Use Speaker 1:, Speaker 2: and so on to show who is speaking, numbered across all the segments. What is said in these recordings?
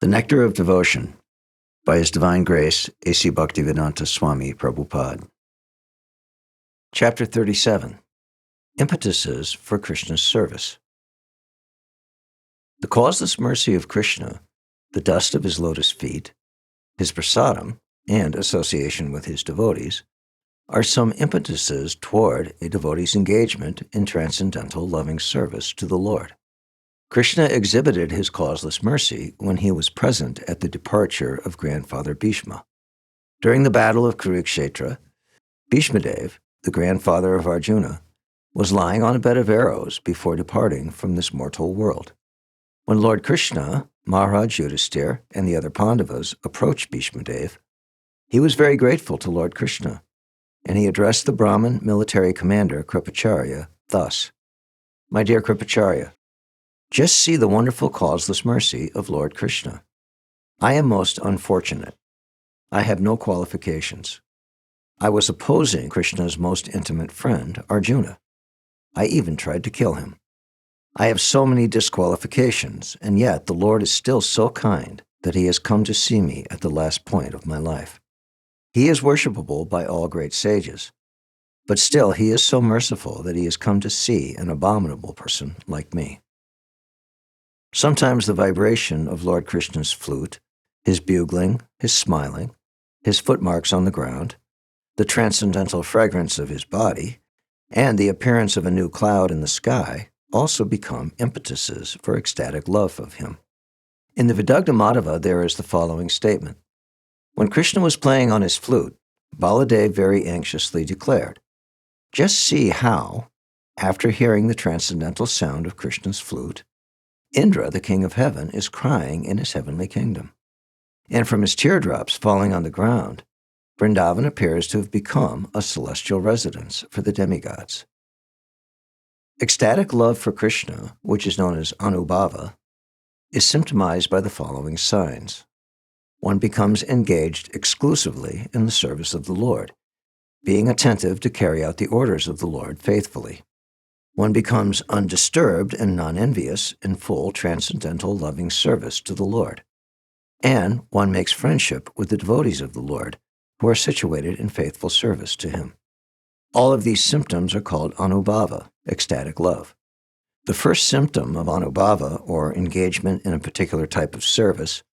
Speaker 1: The Nectar of Devotion by His Divine Grace, A.C. Bhaktivedanta Swami, Prabhupāda. Chapter 37. Impetuses for Krishna's Service. The causeless mercy of Krishna, the dust of his lotus feet, his prasadam, and association with his devotees, are some impetuses toward a devotee's engagement in transcendental loving service to the Lord. Krishna exhibited his causeless mercy when he was present at the departure of grandfather Bhishma. During the battle of Kurukshetra, Bhishmadev, the grandfather of Arjuna, was lying on a bed of arrows before departing from this mortal world. When Lord Kṛṣṇa, Maharaj Yudhisthira, and the other Pandavas approached Bhishmadev, he was very grateful to Lord Kṛṣṇa, and he addressed the Brahmin military commander Kṛpācārya thus: "My dear Kṛpācārya, just see the wonderful causeless mercy of Lord Kṛṣṇa. I am most unfortunate. I have no qualifications. I was opposing Krishna's most intimate friend, Arjuna. I even tried to kill him. I have so many disqualifications, and yet the Lord is still so kind that he has come to see me at the last point of my life. He is worshipable by all great sages, but still he is so merciful that he has come to see an abominable person like me." Sometimes the vibration of Lord Krishna's flute, his bugling, his smiling, his footmarks on the ground, the transcendental fragrance of his body, and the appearance of a new cloud in the sky also become impetuses for ecstatic love of him. In the Vidagdha Madhava there is the following statement: "When Krishna was playing on his flute, Baladev very anxiously declared, 'Just see how, after hearing the transcendental sound of Krishna's flute, Indra, the king of heaven, is crying in his heavenly kingdom. And from his teardrops falling on the ground, Vrindavan appears to have become a celestial residence for the demigods.'" Ecstatic love for Krishna, which is known as anubhava, is symptomized by the following signs. One becomes engaged exclusively in the service of the Lord, being attentive to carry out the orders of the Lord faithfully. One becomes undisturbed and non-envious in full transcendental loving service to the Lord. And one makes friendship with the devotees of the Lord who are situated in faithful service to him. All of these symptoms are called anubhava, ecstatic love. The first symptom of anubhava, or engagement in a particular type of service,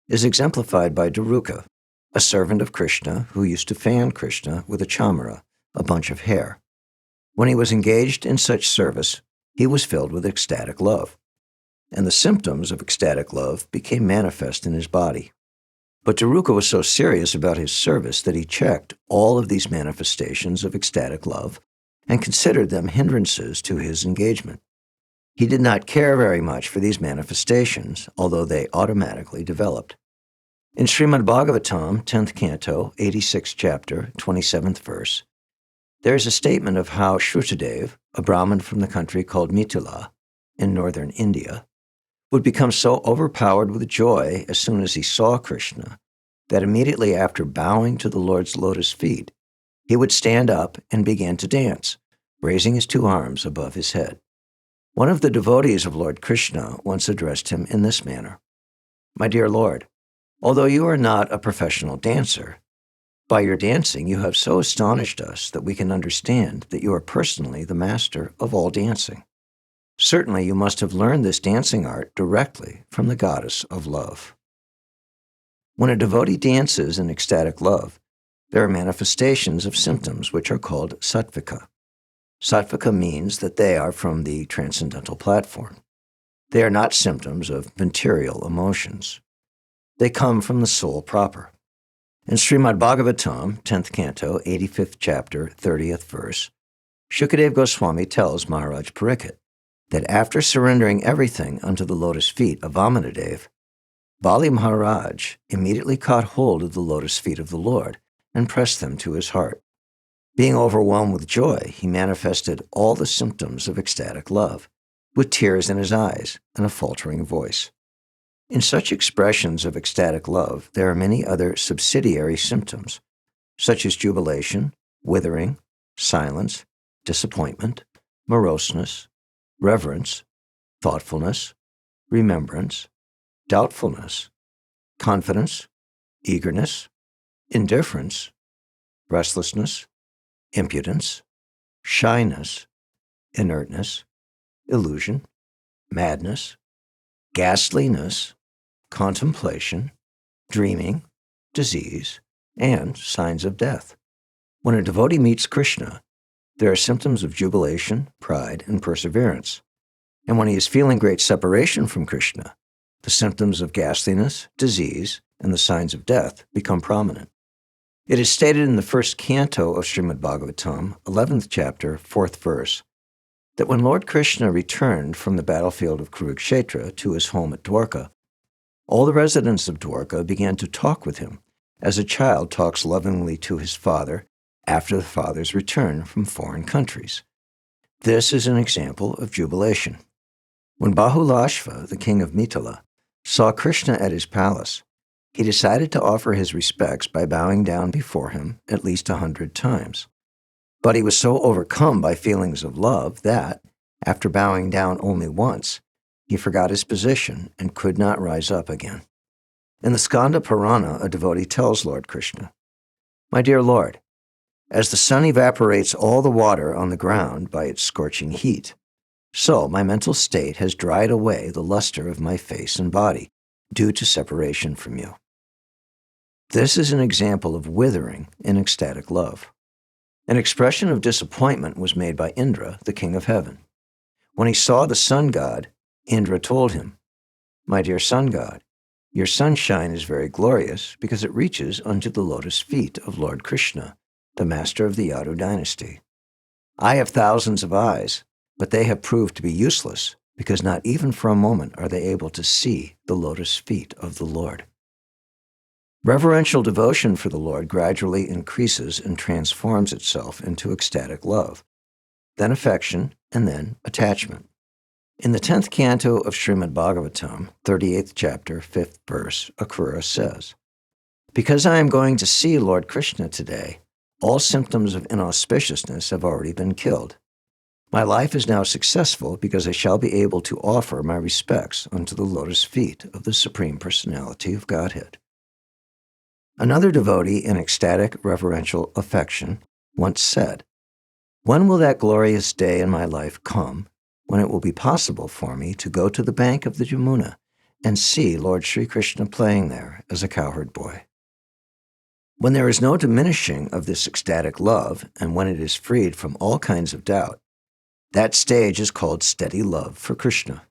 Speaker 1: is exemplified by Daruka, a servant of Krishna who used to fan Krishna with a chamara, a bunch of hair. When he was engaged in such service, he was filled with ecstatic love, and the symptoms of ecstatic love became manifest in his body. But Daruka was so serious about his service that he checked all of these manifestations of ecstatic love and considered them hindrances to his engagement. He did not care very much for these manifestations, although they automatically developed. In Srimad Bhagavatam, 10th Canto, 86th Chapter, 27th Verse, there is a statement of how Shrutadev, a Brahmin from the country called Mithila, in northern India, would become so overpowered with joy as soon as he saw Krishna that immediately after bowing to the Lord's lotus feet, he would stand up and begin to dance, raising his two arms above his head. One of the devotees of Lord Kṛṣṇa once addressed him in this manner: "My dear Lord, although you are not a professional dancer, by your dancing you have so astonished us that we can understand that you are personally the master of all dancing. Certainly you must have learned this dancing art directly from the goddess of love." When a devotee dances in ecstatic love, there are manifestations of symptoms which are called sattvika. Sattvika means that they are from the transcendental platform. They are not symptoms of material emotions. They come from the soul proper. In Srimad Bhagavatam, 10th Canto, 85th Chapter, 30th Verse, Shukadeva Goswami tells Maharaj Parikshit that after surrendering everything unto the lotus feet of Vamanadev, Bali Maharaj immediately caught hold of the lotus feet of the Lord and pressed them to his heart. Being overwhelmed with joy, he manifested all the symptoms of ecstatic love, with tears in his eyes and a faltering voice. In such expressions of ecstatic love, there are many other subsidiary symptoms, such as jubilation, withering, silence, disappointment, moroseness, reverence, thoughtfulness, remembrance, doubtfulness, confidence, eagerness, indifference, restlessness, impudence, shyness, inertness, illusion, madness, ghastliness, contemplation, dreaming, disease, and signs of death. When a devotee meets Krishna, there are symptoms of jubilation, pride, and perseverance. And when he is feeling great separation from Krishna, the symptoms of ghastliness, disease, and the signs of death become prominent. It is stated in the first canto of Srimad Bhagavatam, 11th chapter, 4th verse, that when Lord Kṛṣṇa returned from the battlefield of Kurukshetra to his home at Dwarka, all the residents of Dwarka began to talk with him, as a child talks lovingly to his father after the father's return from foreign countries. This is an example of jubilation. When Bahulashva, the king of Mithila, saw Krishna at his palace, he decided to offer his respects by bowing down before him at least 100 times. But he was so overcome by feelings of love that, after bowing down only once, he forgot his position and could not rise up again. In the Skanda Purana, a devotee tells Lord Kṛṣṇa, "My dear Lord, as the sun evaporates all the water on the ground by its scorching heat, so my mental state has dried away the luster of my face and body due to separation from you." This is an example of withering in ecstatic love. An expression of disappointment was made by Indra, the king of heaven. When he saw the sun god, Indra told him, "My dear sun god, your sunshine is very glorious because it reaches unto the lotus feet of Lord Kṛṣṇa, the master of the Yadu dynasty. I have thousands of eyes, but they have proved to be useless because not even for a moment are they able to see the lotus feet of the Lord." Reverential devotion for the Lord gradually increases and transforms itself into ecstatic love, then affection, and then attachment. In the 10th canto of Srimad Bhagavatam, 38th chapter, 5th verse, Akrura says, "Because I am going to see Lord Kṛṣṇa today, all symptoms of inauspiciousness have already been killed. My life is now successful because I shall be able to offer my respects unto the lotus feet of the Supreme Personality of Godhead." Another devotee in ecstatic reverential affection once said, "When will that glorious day in my life come when it will be possible for me to go to the bank of the Jamuna and see Lord Sri Krishna playing there as a cowherd boy?" When there is no diminishing of this ecstatic love and when it is freed from all kinds of doubt, that stage is called steady love for Krishna.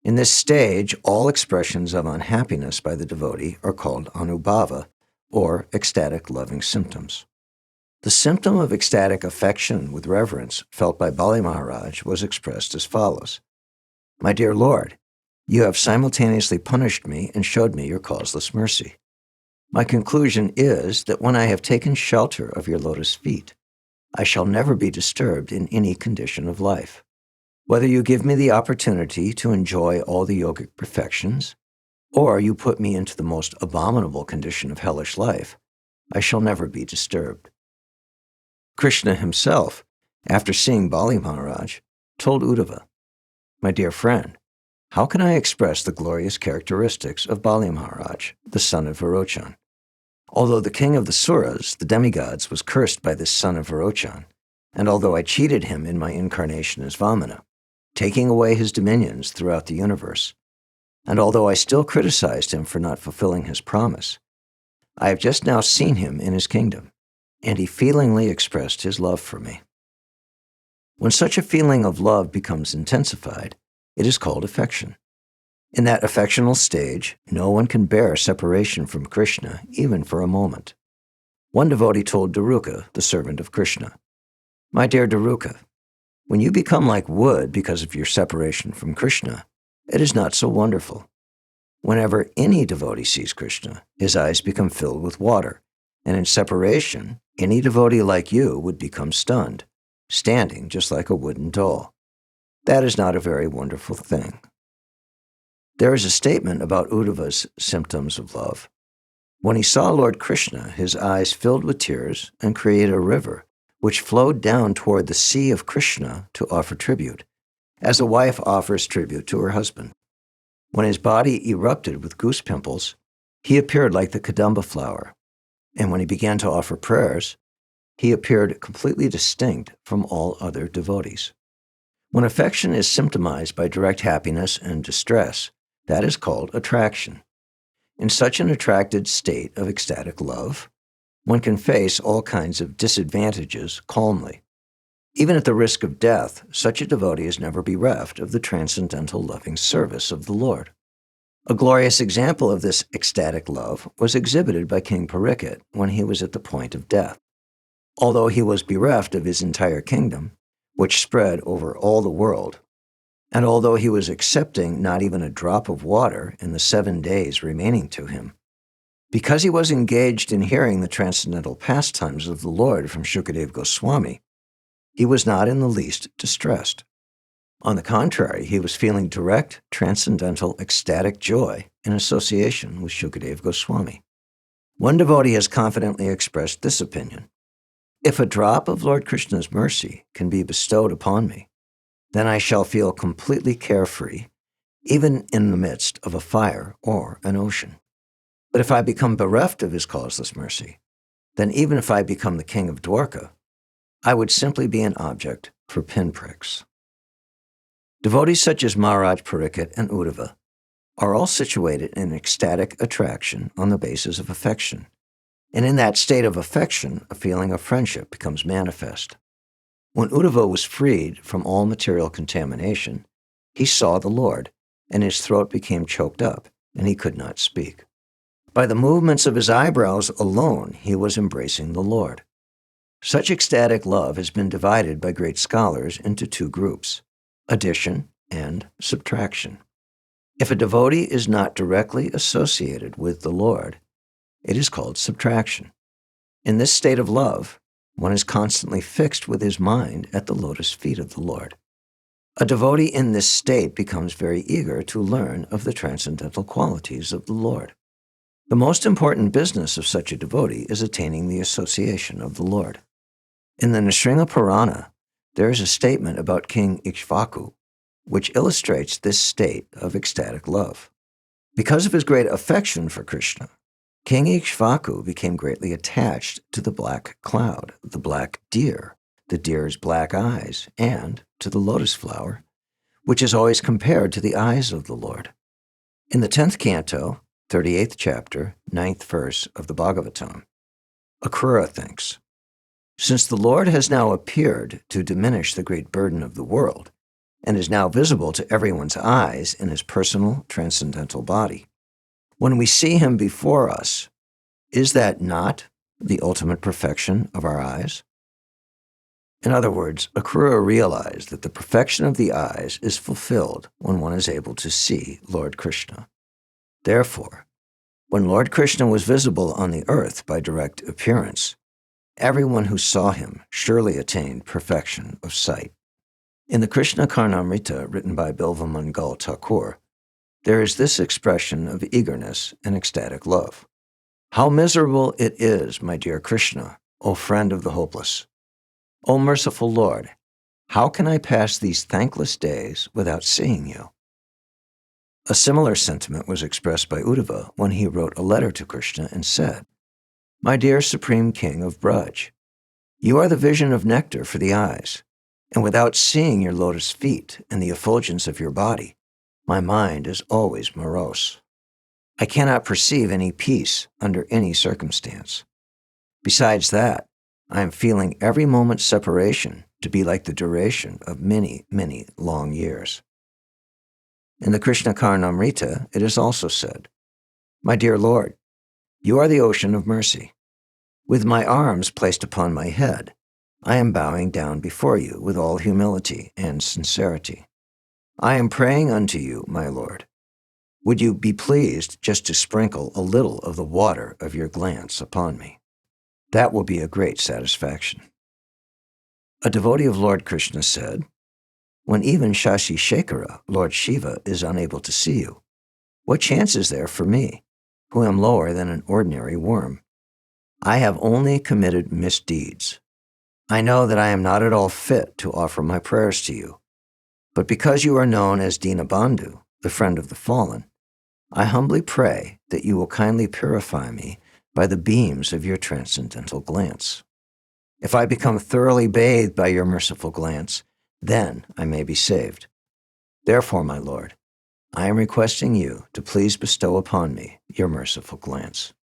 Speaker 1: In this stage, all expressions of unhappiness by the devotee are called anubhava, or ecstatic loving symptoms. The symptom of ecstatic affection with reverence felt by Bali Maharaj was expressed as follows: "My dear Lord, you have simultaneously punished me and showed me your causeless mercy. My conclusion is that when I have taken shelter of your lotus feet, I shall never be disturbed in any condition of life. Whether you give me the opportunity to enjoy all the yogic perfections, or you put me into the most abominable condition of hellish life, I shall never be disturbed." Krishna himself, after seeing Bali Maharaj, told Uddhava, "My dear friend, how can I express the glorious characteristics of Bali Maharaj, the son of Virochan? Although the king of the Suras, the demigods, was cursed by this son of Virochan, and although I cheated him in my incarnation as Vamana, taking away his dominions throughout the universe, and although I still criticized him for not fulfilling his promise, I have just now seen him in his kingdom, and he feelingly expressed his love for me." When such a feeling of love becomes intensified, it is called affection. In that affectional stage, no one can bear separation from Krishna even for a moment. One devotee told Daruka, the servant of Krishna, "My dear Daruka, when you become like wood because of your separation from Krishna, it is not so wonderful. Whenever any devotee sees Krishna, his eyes become filled with water, and in separation, any devotee like you would become stunned, standing just like a wooden doll. That is not a very wonderful thing." There is a statement about Uddhava's symptoms of love. When he saw Lord Kṛṣṇa, his eyes filled with tears and created a river, which flowed down toward the sea of Krishna to offer tribute, as a wife offers tribute to her husband. When his body erupted with goose pimples, He appeared like the kadamba flower, and when he began to offer prayers, he appeared completely distinct from all other devotees. When affection is symptomized by direct happiness and distress, that is called attraction. In such an attracted state of ecstatic love, one can face all kinds of disadvantages calmly. Even at the risk of death, such a devotee is never bereft of the transcendental loving service of the Lord. A glorious example of this ecstatic love was exhibited by King Parikshit when he was at the point of death. Although he was bereft of his entire kingdom, which spread over all the world, and although he was accepting not even a drop of water in the 7 days remaining to him, because he was engaged in hearing the transcendental pastimes of the Lord from Shukadeva Goswami, he was not in the least distressed. On the contrary, he was feeling direct, transcendental, ecstatic joy in association with Shukadeva Goswami. One devotee has confidently expressed this opinion: if a drop of Lord Krishna's mercy can be bestowed upon me, then I shall feel completely carefree, even in the midst of a fire or an ocean. But if I become bereft of his causeless mercy, then even if I become the king of Dwarka, I would simply be an object for pinpricks. Devotees such as Maharaj Parikshit and Uddhava are all situated in ecstatic attraction on the basis of affection, and in that state of affection, a feeling of friendship becomes manifest. When Uddhava was freed from all material contamination, he saw the Lord, and his throat became choked up, and he could not speak. By the movements of his eyebrows alone, he was embracing the Lord. Such ecstatic love has been divided by great scholars into 2 groups: addition and subtraction. If a devotee is not directly associated with the Lord, it is called subtraction. In this state of love, one is constantly fixed with his mind at the lotus feet of the Lord. A devotee in this state becomes very eager to learn of the transcendental qualities of the Lord. The most important business of such a devotee is attaining the association of the Lord. In the Nrsimha Purana, there is a statement about King Ikshvaku, which illustrates this state of ecstatic love. Because of his great affection for Krishna, King Ikshvaku became greatly attached to the black cloud, the black deer, the deer's black eyes, and to the lotus flower, which is always compared to the eyes of the Lord. In the 10th canto, 38th chapter, 9th verse of the Bhagavatam, Akrura thinks, since the Lord has now appeared to diminish the great burden of the world, and is now visible to everyone's eyes in his personal transcendental body, when we see him before us, is that not the ultimate perfection of our eyes? In other words, Akrura realized that the perfection of the eyes is fulfilled when one is able to see Lord Kṛṣṇa. Therefore, when Lord Kṛṣṇa was visible on the earth by direct appearance, everyone who saw him surely attained perfection of sight. In the Krishna Karnamrita written by Bilva Mangal Thakur, there is this expression of eagerness and ecstatic love. How miserable it is, my dear Krishna, O friend of the hopeless. O merciful Lord, how can I pass these thankless days without seeing you? A similar sentiment was expressed by Uddhava when he wrote a letter to Krishna and said, my dear Supreme King of Braj, you are the vision of nectar for the eyes, and without seeing your lotus feet and the effulgence of your body, my mind is always morose. I cannot perceive any peace under any circumstance. Besides that, I am feeling every moment's separation to be like the duration of many, many long years. In the Krishna Karnamrita, it is also said, my dear Lord, you are the ocean of mercy. With my arms placed upon my head, I am bowing down before you with all humility and sincerity. I am praying unto you, my Lord. Would you be pleased just to sprinkle a little of the water of your glance upon me? That will be a great satisfaction. A devotee of Lord Kṛṣṇa said, when even Śaśiśekhara, Lord Śiva, is unable to see you, what chance is there for me, who am lower than an ordinary worm? I have only committed misdeeds. I know that I am not at all fit to offer my prayers to you, but because you are known as Dīnabandhu, the friend of the fallen, I humbly pray that you will kindly purify me by the beams of your transcendental glance. If I become thoroughly bathed by your merciful glance, then I may be saved. Therefore, my Lord, I am requesting you to please bestow upon me your merciful glance.